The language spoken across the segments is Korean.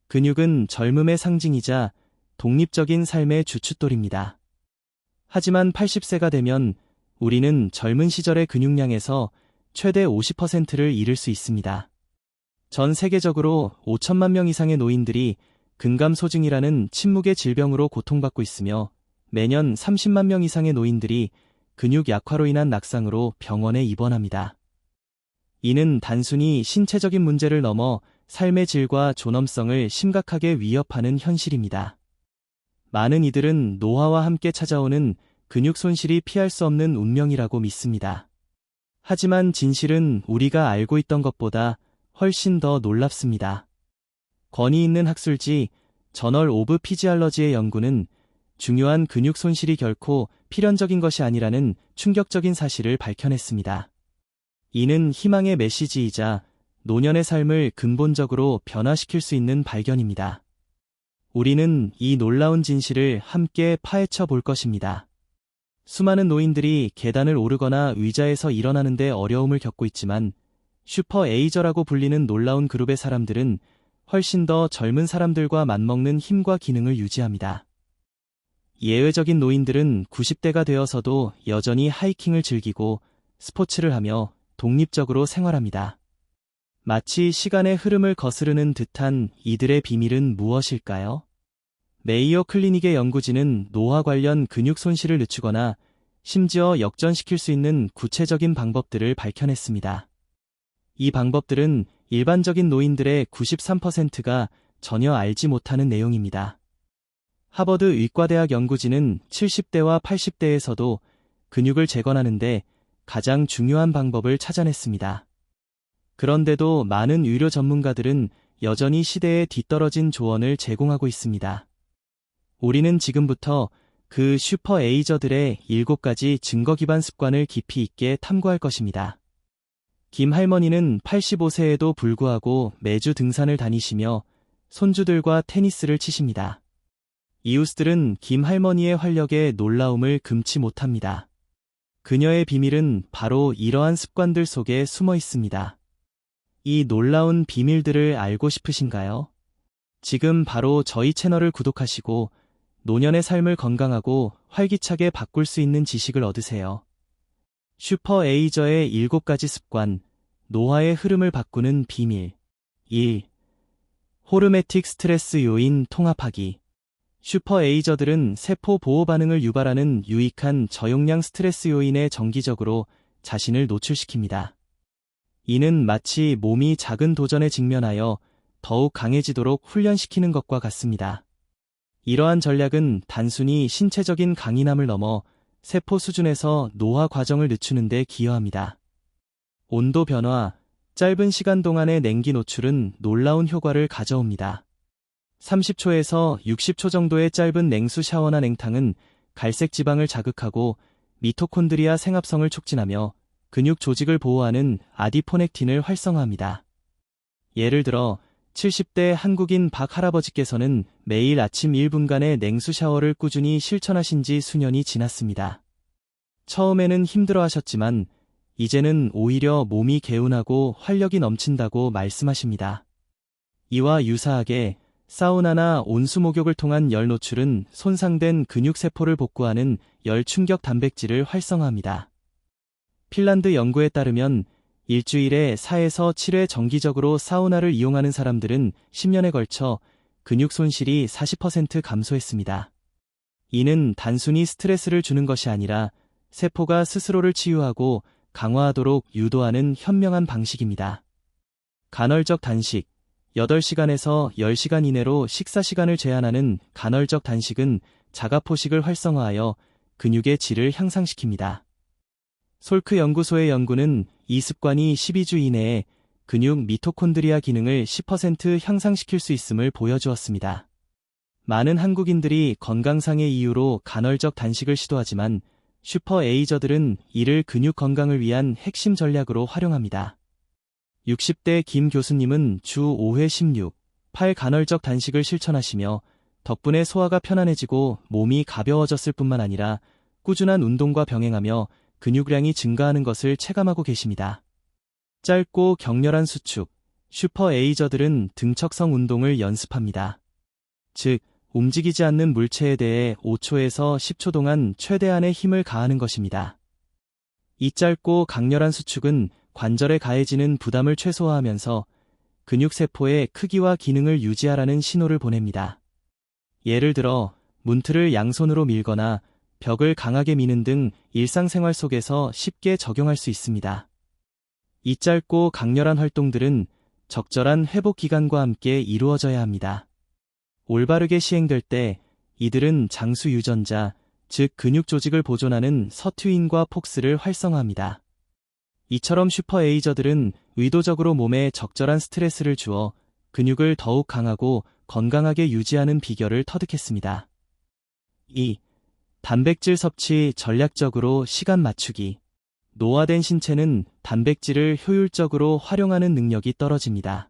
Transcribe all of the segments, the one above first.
근육은 젊음의 상징이자 독립적인 삶의 주춧돌입니다. 하지만 80세가 되면 우리는 젊은 시절의 근육량에서 최대 50%를 잃을 수 있습니다. 전 세계적으로 5천만 명 이상의 노인들이 근감소증이라는 침묵의 질병으로 고통받고 있으며 매년 30만 명 이상의 노인들이 근육 약화로 인한 낙상으로 병원에 입원합니다. 이는 단순히 신체적인 문제를 넘어 삶의 질과 존엄성을 심각하게 위협하는 현실입니다. 많은 이들은 노화와 함께 찾아오는 근육 손실이 피할 수 없는 운명이라고 믿습니다. 하지만 진실은 우리가 알고 있던 것보다 훨씬 더 놀랍습니다. 권위 있는 학술지 저널 오브 피지알러지의 연구는 중요한 근육 손실이 결코 필연적인 것이 아니라는 충격적인 사실을 밝혀냈습니다. 이는 희망의 메시지이자 노년의 삶을 근본적으로 변화시킬 수 있는 발견입니다. 우리는 이 놀라운 진실을 함께 파헤쳐 볼 것입니다. 수많은 노인들이 계단을 오르거나 의자에서 일어나는 데 어려움을 겪고 있지만 슈퍼 에이저라고 불리는 놀라운 그룹의 사람들은 훨씬 더 젊은 사람들과 맞먹는 힘과 기능을 유지합니다. 예외적인 노인들은 90대가 되어서도 여전히 하이킹을 즐기고 스포츠를 하며 독립적으로 생활합니다. 마치 시간의 흐름을 거스르는 듯한 이들의 비밀은 무엇일까요? 메이오 클리닉의 연구진은 노화 관련 근육 손실을 늦추거나 심지어 역전시킬 수 있는 구체적인 방법들을 밝혀냈습니다. 이 방법들은 일반적인 노인들의 93%가 전혀 알지 못하는 내용입니다. 하버드 의과대학 연구진은 70대와 80대에서도 근육을 재건하는데 가장 중요한 방법을 찾아냈습니다. 그런데도 많은 의료 전문가들은 여전히 시대에 뒤떨어진 조언을 제공하고 있습니다. 우리는 지금부터 그 슈퍼 에이저들의 7가지 증거 기반 습관을 깊이 있게 탐구할 것입니다. 김 할머니는 85세에도 불구하고 매주 등산을 다니시며 손주들과 테니스를 치십니다. 이웃들은 김 할머니의 활력에 놀라움을 금치 못합니다. 그녀의 비밀은 바로 이러한 습관들 속에 숨어 있습니다. 이 놀라운 비밀들을 알고 싶으신가요? 지금 바로 저희 채널을 구독하시고 노년의 삶을 건강하고 활기차게 바꿀 수 있는 지식을 얻으세요. 슈퍼 에이저의 7가지 습관, 노화의 흐름을 바꾸는 비밀. 1. 호르메틱 스트레스 요인 통합하기. 슈퍼 에이저들은 세포 보호 반응을 유발하는 유익한 저용량 스트레스 요인에 정기적으로 자신을 노출시킵니다. 이는 마치 몸이 작은 도전에 직면하여 더욱 강해지도록 훈련시키는 것과 같습니다. 이러한 전략은 단순히 신체적인 강인함을 넘어 세포 수준에서 노화 과정을 늦추는 데 기여합니다. 온도 변화, 짧은 시간 동안의 냉기 노출은 놀라운 효과를 가져옵니다. 30초에서 60초 정도의 짧은 냉수 샤워나 냉탕은 갈색 지방을 자극하고 미토콘드리아 생합성을 촉진하며 근육 조직을 보호하는 아디포넥틴을 활성화합니다. 예를 들어 70대 한국인 박 할아버지께서는 매일 아침 1분간의 냉수 샤워를 꾸준히 실천하신 지 수년이 지났습니다. 처음에는 힘들어하셨지만 이제는 오히려 몸이 개운하고 활력이 넘친다고 말씀하십니다. 이와 유사하게 사우나나 온수 목욕을 통한 열 노출은 손상된 근육세포를 복구하는 열 충격 단백질을 활성화합니다. 핀란드 연구에 따르면 일주일에 4에서 7회 정기적으로 사우나를 이용하는 사람들은 10년에 걸쳐 근육 손실이 40% 감소했습니다. 이는 단순히 스트레스를 주는 것이 아니라 세포가 스스로를 치유하고 강화하도록 유도하는 현명한 방식입니다. 간헐적 단식. 8시간에서 10시간 이내로 식사 시간을 제한하는 간헐적 단식은 자가포식을 활성화하여 근육의 질을 향상시킵니다. 솔크 연구소의 연구는 이 습관이 12주 이내에 근육 미토콘드리아 기능을 10% 향상시킬 수 있음을 보여주었습니다. 많은 한국인들이 건강상의 이유로 간헐적 단식을 시도하지만 슈퍼 에이저들은 이를 근육 건강을 위한 핵심 전략으로 활용합니다. 60대 김 교수님은 주 5회 16, 8 간헐적 단식을 실천하시며 덕분에 소화가 편안해지고 몸이 가벼워졌을 뿐만 아니라 꾸준한 운동과 병행하며 근육량이 증가하는 것을 체감하고 계십니다. 짧고 격렬한 수축. 슈퍼 에이저들은 등척성 운동을 연습합니다. 즉, 움직이지 않는 물체에 대해 5초에서 10초 동안 최대한의 힘을 가하는 것입니다. 이 짧고 강렬한 수축은 관절에 가해지는 부담을 최소화하면서 근육세포의 크기와 기능을 유지하라는 신호를 보냅니다. 예를 들어, 문틀을 양손으로 밀거나 벽을 강하게 미는 등 일상생활 속에서 쉽게 적용할 수 있습니다. 이 짧고 강렬한 활동들은 적절한 회복 기간과 함께 이루어져야 합니다. 올바르게 시행될 때 이들은 장수 유전자, 즉 근육 조직을 보존하는 서폿인과 폭스를 활성화합니다. 이처럼 슈퍼 에이저들은 의도적으로 몸에 적절한 스트레스를 주어 근육을 더욱 강하고 건강하게 유지하는 비결을 터득했습니다. 2. 단백질 섭취 전략적으로 시간 맞추기. 노화된 신체는 단백질을 효율적으로 활용하는 능력이 떨어집니다.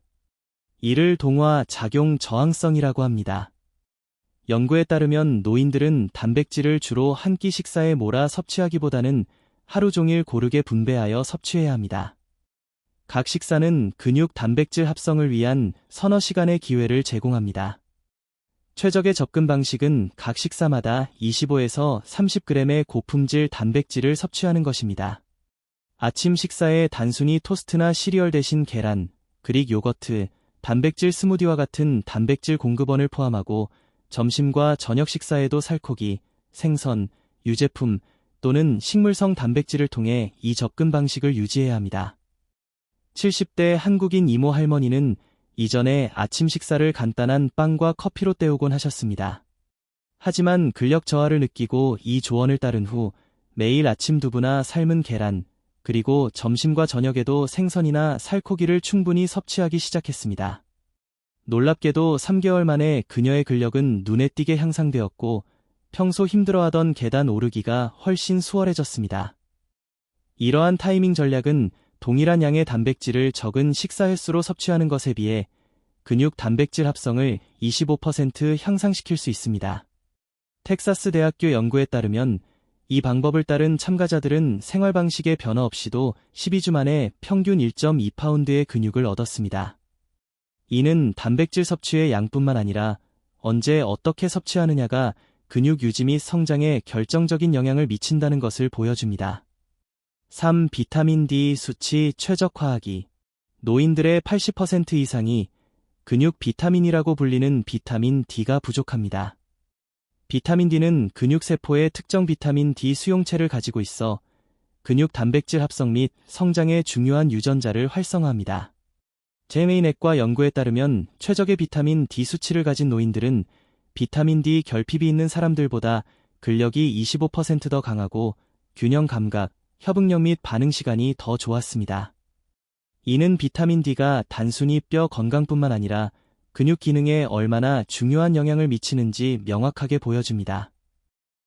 이를 동화 작용 저항성이라고 합니다. 연구에 따르면 노인들은 단백질을 주로 한 끼 식사에 몰아 섭취하기보다는 하루 종일 고르게 분배하여 섭취해야 합니다. 각 식사는 근육 단백질 합성을 위한 서너 시간의 기회를 제공합니다. 최적의 접근 방식은 각 식사마다 25에서 30g의 고품질 단백질을 섭취하는 것입니다. 아침 식사에 단순히 토스트나 시리얼 대신 계란, 그릭 요거트, 단백질 스무디와 같은 단백질 공급원을 포함하고 점심과 저녁 식사에도 살코기, 생선, 유제품 또는 식물성 단백질을 통해 이 접근 방식을 유지해야 합니다. 70대 한국인 이모 할머니는 이전에 아침 식사를 간단한 빵과 커피로 때우곤 하셨습니다. 하지만 근력 저하를 느끼고 이 조언을 따른 후 매일 아침 두부나 삶은 계란, 그리고 점심과 저녁에도 생선이나 살코기를 충분히 섭취하기 시작했습니다. 놀랍게도 3개월 만에 그녀의 근력은 눈에 띄게 향상되었고 평소 힘들어하던 계단 오르기가 훨씬 수월해졌습니다. 이러한 타이밍 전략은 동일한 양의 단백질을 적은 식사 횟수로 섭취하는 것에 비해 근육 단백질 합성을 25% 향상시킬 수 있습니다. 텍사스 대학교 연구에 따르면 이 방법을 따른 참가자들은 생활 방식의 변화 없이도 12주 만에 평균 1.2파운드의 근육을 얻었습니다. 이는 단백질 섭취의 양뿐만 아니라 언제 어떻게 섭취하느냐가 근육 유지 및 성장에 결정적인 영향을 미친다는 것을 보여줍니다. 3. 비타민 D 수치 최적화하기. 노인들의 80% 이상이 근육 비타민이라고 불리는 비타민 D가 부족합니다. 비타민 D는 근육세포의 특정 비타민 D 수용체를 가지고 있어 근육 단백질 합성 및 성장에 중요한 유전자를 활성화합니다. 제메이넷과 연구에 따르면 최적의 비타민 D 수치를 가진 노인들은 비타민 D 결핍이 있는 사람들보다 근력이 25% 더 강하고 균형 감각, 협응력 및 반응 시간이 더 좋았습니다. 이는 비타민 D가 단순히 뼈 건강뿐만 아니라 근육 기능에 얼마나 중요한 영향을 미치는지 명확하게 보여줍니다.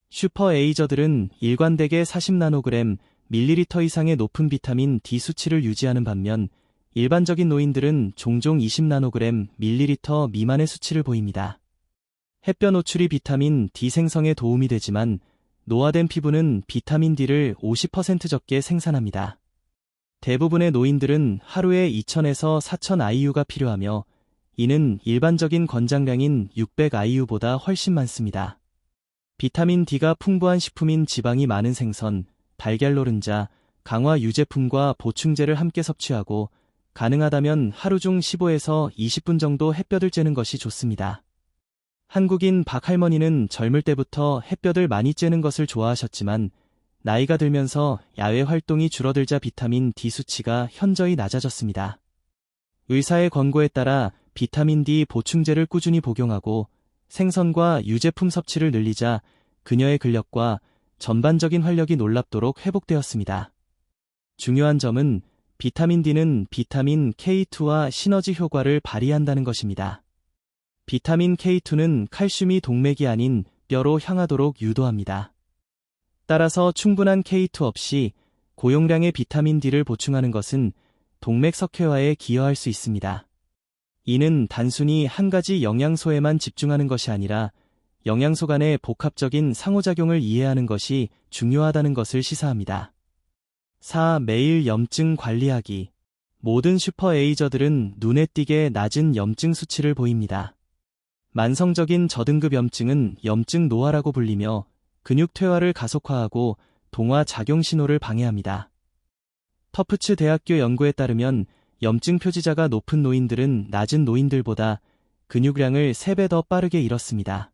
슈퍼 에이저들은 일관되게 40나노그램, 밀리리터 이상의 높은 비타민 D 수치를 유지하는 반면 일반적인 노인들은 종종 20나노그램, 밀리리터 미만의 수치를 보입니다. 햇볕 노출이 비타민 D 생성에 도움이 되지만 노화된 피부는 비타민 D를 50% 적게 생산합니다. 대부분의 노인들은 하루에 2000에서 4000 IU가 필요하며 이는 일반적인 권장량인 600 IU보다 훨씬 많습니다. 비타민 D가 풍부한 식품인 지방이 많은 생선, 달걀 노른자, 강화 유제품과 보충제를 함께 섭취하고 가능하다면 하루 중 15에서 20분 정도 햇볕을 쬐는 것이 좋습니다. 한국인 박 할머니는 젊을 때부터 햇볕을 많이 쬐는 것을 좋아하셨지만 나이가 들면서 야외 활동이 줄어들자 비타민 D 수치가 현저히 낮아졌습니다. 의사의 권고에 따라 비타민 D 보충제를 꾸준히 복용하고 생선과 유제품 섭취를 늘리자 그녀의 근력과 전반적인 활력이 놀랍도록 회복되었습니다. 중요한 점은 비타민 D는 비타민 K2와 시너지 효과를 발휘한다는 것입니다. 비타민 K2는 칼슘이 동맥이 아닌 뼈로 향하도록 유도합니다. 따라서 충분한 K2 없이 고용량의 비타민 D를 보충하는 것은 동맥 석회화에 기여할 수 있습니다. 이는 단순히 한 가지 영양소에만 집중하는 것이 아니라 영양소 간의 복합적인 상호작용을 이해하는 것이 중요하다는 것을 시사합니다. 4. 매일 염증 관리하기. 모든 슈퍼에이저들은 눈에 띄게 낮은 염증 수치를 보입니다. 만성적인 저등급 염증은 염증 노화라고 불리며 근육 퇴화를 가속화하고 동화 작용 신호를 방해합니다. 터프츠 대학교 연구에 따르면 염증 표지자가 높은 노인들은 낮은 노인들보다 근육량을 3배 더 빠르게 잃었습니다.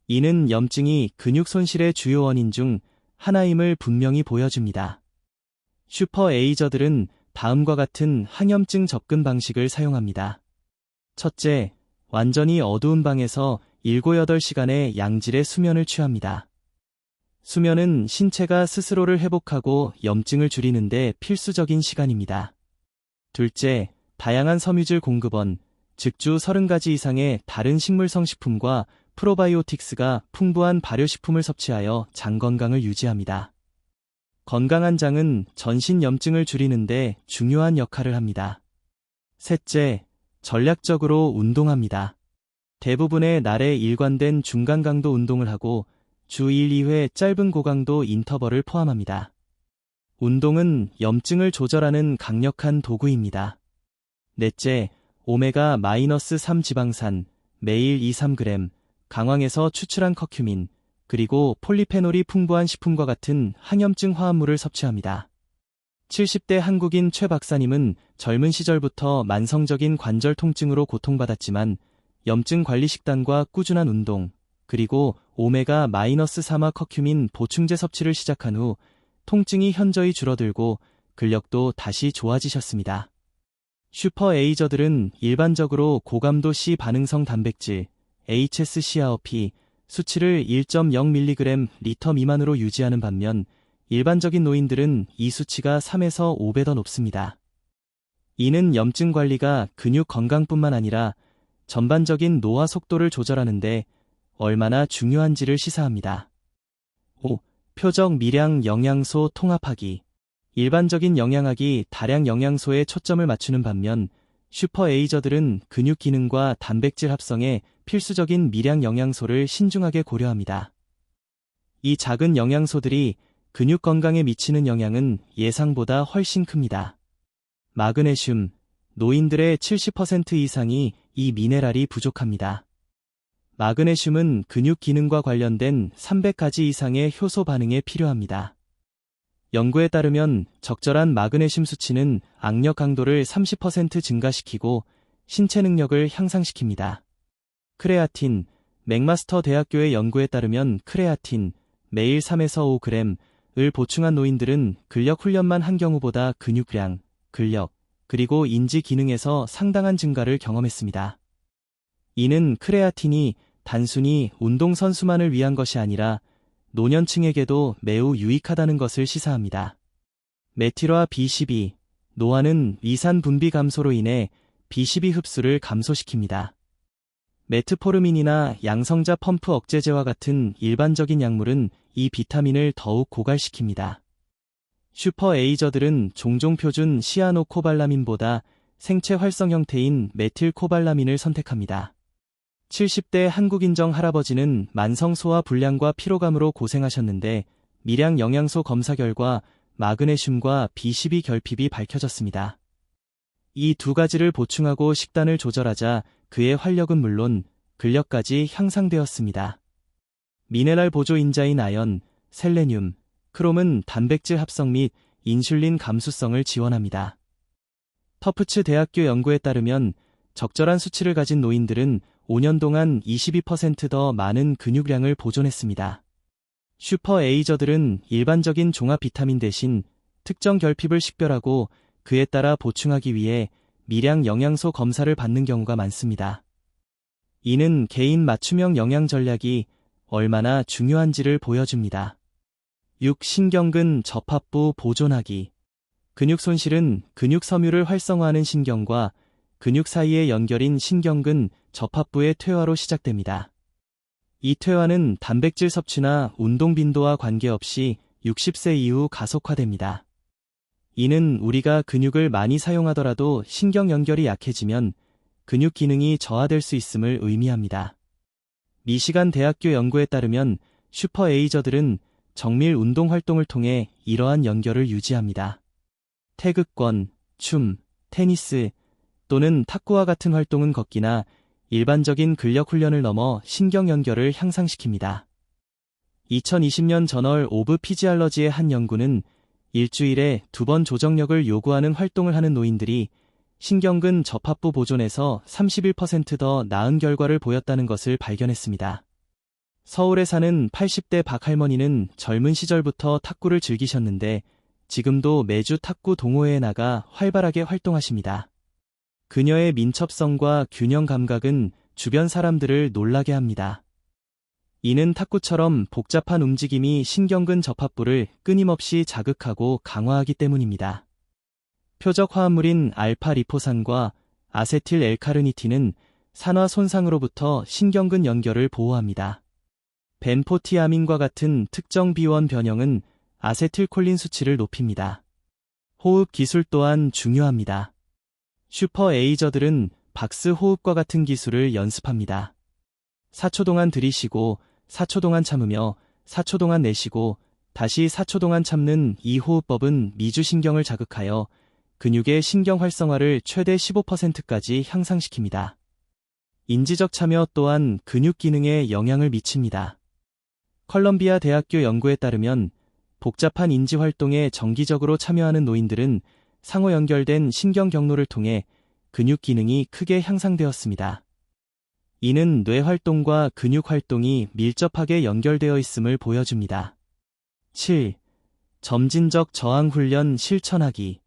이는 염증이 근육 손실의 주요 원인 중 하나임을 분명히 보여줍니다. 슈퍼에이저들은 다음과 같은 항염증 접근 방식을 사용합니다. 첫째, 완전히 어두운 방에서 7-8시간의 양질의 수면을 취합니다. 수면은 신체가 스스로를 회복하고 염증을 줄이는데 필수적인 시간입니다. 둘째, 다양한 섬유질 공급원, 즉 주 30가지 이상의 다른 식물성 식품과 프로바이오틱스가 풍부한 발효식품을 섭취하여 장 건강을 유지합니다. 건강한 장은 전신 염증을 줄이는데 중요한 역할을 합니다. 셋째, 전략적으로 운동합니다. 대부분의 날에 일관된 중간 강도 운동을 하고 주 1-2회 짧은 고강도 인터벌을 포함합니다. 운동은 염증을 조절하는 강력한 도구입니다. 넷째, 오메가-3 지방산, 매일 2-3g, 강황에서 추출한 커큐민, 그리고 폴리페놀이 풍부한 식품과 같은 항염증 화합물을 섭취합니다. 70대 한국인 최 박사님은 젊은 시절부터 만성적인 관절 통증으로 고통받았지만 염증 관리 식단과 꾸준한 운동, 그리고 오메가-3화 커큐민 보충제 섭취를 시작한 후 통증이 현저히 줄어들고 근력도 다시 좋아지셨습니다. 슈퍼에이저들은 일반적으로 고감도 C 반응성 단백질, HSCRP, 수치를 1.0mg 리터 미만으로 유지하는 반면 일반적인 노인들은 이 수치가 3에서 5배 더 높습니다. 이는 염증 관리가 근육 건강뿐만 아니라 전반적인 노화 속도를 조절하는데 얼마나 중요한지를 시사합니다. 5. 표적 미량 영양소 통합하기. 일반적인 영양학이 다량 영양소에 초점을 맞추는 반면 슈퍼에이저들은 근육 기능과 단백질 합성에 필수적인 미량 영양소를 신중하게 고려합니다. 이 작은 영양소들이 근육 건강에 미치는 영향은 예상보다 훨씬 큽니다. 마그네슘, 노인들의 70% 이상이 이 미네랄이 부족합니다. 마그네슘은 근육 기능과 관련된 300가지 이상의 효소 반응에 필요합니다. 연구에 따르면 적절한 마그네슘 수치는 악력 강도를 30% 증가시키고 신체 능력을 향상시킵니다. 크레아틴, 맥마스터 대학교의 연구에 따르면 크레아틴, 매일 3에서 5g을 보충한 노인들은 근력 훈련만 한 경우보다 근육량, 근력, 그리고 인지 기능에서 상당한 증가를 경험했습니다. 이는 크레아틴이 단순히 운동선수만을 위한 것이 아니라 노년층에게도 매우 유익하다는 것을 시사합니다. 메틸화 B12, 노화는 위산 분비 감소로 인해 B12 흡수를 감소시킵니다. 메트포르민이나 양성자 펌프 억제제와 같은 일반적인 약물은 이 비타민을 더욱 고갈시킵니다. 슈퍼에이저들은 종종 표준 시아노코발라민보다 생체 활성 형태인 메틸코발라민을 선택합니다. 70대 한국인정 할아버지는 만성 소화 불량과 피로감으로 고생하셨는데 미량 영양소 검사 결과 마그네슘과 B12 결핍이 밝혀졌습니다. 이 두 가지를 보충하고 식단을 조절하자 그의 활력은 물론 근력까지 향상되었습니다. 미네랄 보조 인자인 아연, 셀레늄, 크롬은 단백질 합성 및 인슐린 감수성을 지원합니다. 터프츠 대학교 연구에 따르면 적절한 수치를 가진 노인들은 5년 동안 22% 더 많은 근육량을 보존했습니다. 슈퍼에이저들은 일반적인 종합 비타민 대신 특정 결핍을 식별하고 그에 따라 보충하기 위해 미량 영양소 검사를 받는 경우가 많습니다. 이는 개인 맞춤형 영양 전략이 얼마나 중요한지를 보여줍니다. 6. 신경근 접합부 보존하기. 근육 손실은 근육 섬유를 활성화하는 신경과 근육 사이의 연결인 신경근 접합부의 퇴화로 시작됩니다. 이 퇴화는 단백질 섭취나 운동 빈도와 관계없이 60세 이후 가속화됩니다. 이는 우리가 근육을 많이 사용하더라도 신경 연결이 약해지면 근육 기능이 저하될 수 있음을 의미합니다. 미시간 대학교 연구에 따르면 슈퍼에이저들은 정밀 운동 활동을 통해 이러한 연결을 유지합니다. 태극권, 춤, 테니스 또는 탁구와 같은 활동은 걷기나 일반적인 근력 훈련을 넘어 신경 연결을 향상시킵니다. 2020년 저널 오브 피지알러지의 한 연구는 일주일에 2번 조정력을 요구하는 활동을 하는 노인들이 신경근 접합부 보존에서 31% 나은 결과를 보였다는 것을 발견했습니다. 서울에 사는 80대 박 할머니는 젊은 시절부터 탁구를 즐기셨는데 지금도 매주 탁구 동호회에 나가 활발하게 활동하십니다. 그녀의 민첩성과 균형 감각은 주변 사람들을 놀라게 합니다. 이는 탁구처럼 복잡한 움직임이 신경근 접합부를 끊임없이 자극하고 강화하기 때문입니다. 표적 화합물인 알파-리포산과 아세틸 엘카르니틴은 산화 손상으로부터 신경근 연결을 보호합니다. 벤포티아민과 같은 특정 비원 변형은 아세틸콜린 수치를 높입니다. 호흡 기술 또한 중요합니다. 슈퍼 에이저들은 박스 호흡과 같은 기술을 연습합니다. 4초 동안 들이쉬고 4초 동안 참으며 4초 동안 내쉬고 다시 4초 동안 참는 이 호흡법은 미주신경을 자극하여 근육의 신경 활성화를 최대 15%까지 향상시킵니다. 인지적 참여 또한 근육 기능에 영향을 미칩니다. 컬럼비아 대학교 연구에 따르면 복잡한 인지 활동에 정기적으로 참여하는 노인들은 상호 연결된 신경 경로를 통해 근육 기능이 크게 향상되었습니다. 이는 뇌 활동과 근육 활동이 밀접하게 연결되어 있음을 보여줍니다. 7. 점진적 저항 훈련 실천하기.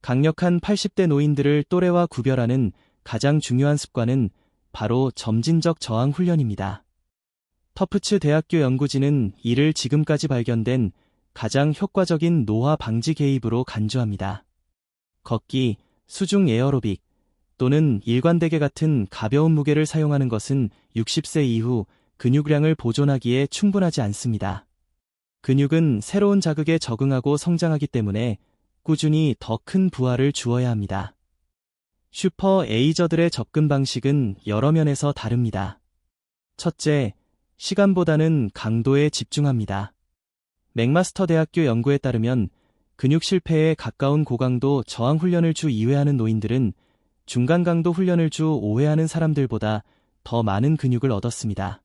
강력한 80대 노인들을 또래와 구별하는 가장 중요한 습관은 바로 점진적 저항 훈련입니다. 터프츠 대학교 연구진은 이를 지금까지 발견된 가장 효과적인 노화 방지 개입으로 간주합니다. 걷기, 수중 에어로빅 또는 일관되게 같은 가벼운 무게를 사용하는 것은 60세 이후 근육량을 보존하기에 충분하지 않습니다. 근육은 새로운 자극에 적응하고 성장하기 때문에 꾸준히 더 큰 부하를 주어야 합니다. 슈퍼 에이저들의 접근 방식은 여러 면에서 다릅니다. 첫째, 시간보다는 강도에 집중합니다. 맥마스터 대학교 연구에 따르면 근육 실패에 가까운 고강도 저항 훈련을 주 2회 하는 노인들은 중간 강도 훈련을 주 5회 하는 사람들보다 더 많은 근육을 얻었습니다.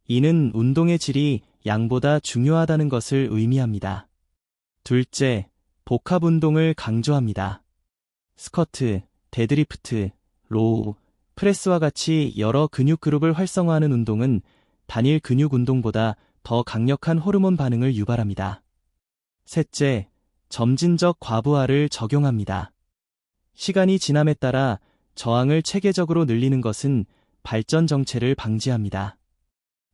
이는 운동의 질이 양보다 중요하다는 것을 의미합니다. 둘째, 복합 운동을 강조합니다. 스쿼트, 데드리프트, 로우, 프레스와 같이 여러 근육 그룹을 활성화하는 운동은 단일 근육 운동보다 더 강력한 호르몬 반응을 유발합니다. 셋째, 점진적 과부하를 적용합니다. 시간이 지남에 따라 저항을 체계적으로 늘리는 것은 발전 정체를 방지합니다.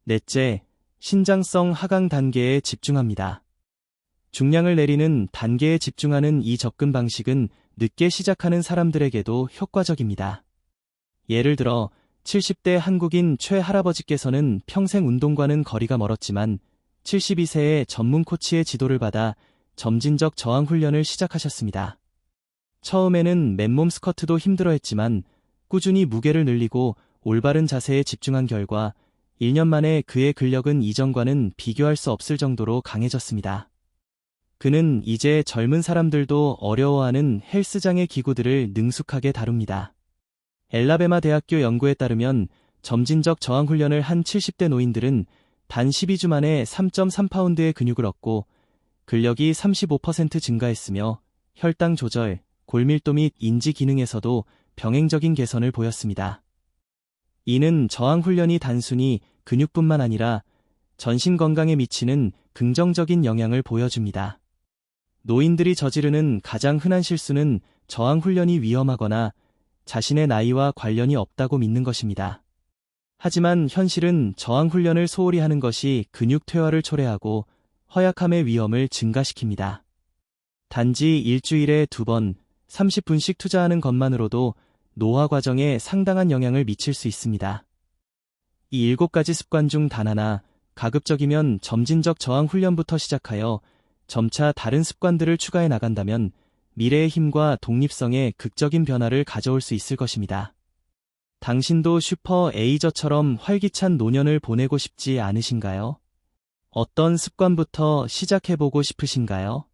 넷째, 신장성 하강 단계에 집중합니다. 중량을 내리는 단계에 집중하는 이 접근 방식은 늦게 시작하는 사람들에게도 효과적입니다. 예를 들어 70대 한국인 최할아버지께서는 평생 운동과는 거리가 멀었지만 72세의 전문 코치의 지도를 받아 점진적 저항 훈련을 시작하셨습니다. 처음에는 맨몸 스쿼트도 힘들어했지만 꾸준히 무게를 늘리고 올바른 자세에 집중한 결과 1년 만에 그의 근력은 이전과는 비교할 수 없을 정도로 강해졌습니다. 그는 이제 젊은 사람들도 어려워하는 헬스장의 기구들을 능숙하게 다룹니다. 엘라베마 대학교 연구에 따르면 점진적 저항 훈련을 한 70대 노인들은 단 12주 만에 3.3파운드의 근육을 얻고 근력이 35% 증가했으며 혈당 조절, 골밀도 및 인지 기능에서도 병행적인 개선을 보였습니다. 이는 저항 훈련이 단순히 근육뿐만 아니라 전신 건강에 미치는 긍정적인 영향을 보여줍니다. 노인들이 저지르는 가장 흔한 실수는 저항 훈련이 위험하거나 자신의 나이와 관련이 없다고 믿는 것입니다. 하지만 현실은 저항 훈련을 소홀히 하는 것이 근육 퇴화를 초래하고 허약함의 위험을 증가시킵니다. 단지 일주일에 2번 30분씩 투자하는 것만으로도 노화 과정에 상당한 영향을 미칠 수 있습니다. 이 7가지 습관 중 단 하나, 가급적이면 점진적 저항 훈련부터 시작하여 점차 다른 습관들을 추가해 나간다면 미래의 힘과 독립성에 극적인 변화를 가져올 수 있을 것입니다. 당신도 슈퍼 에이저처럼 활기찬 노년을 보내고 싶지 않으신가요? 어떤 습관부터 시작해보고 싶으신가요?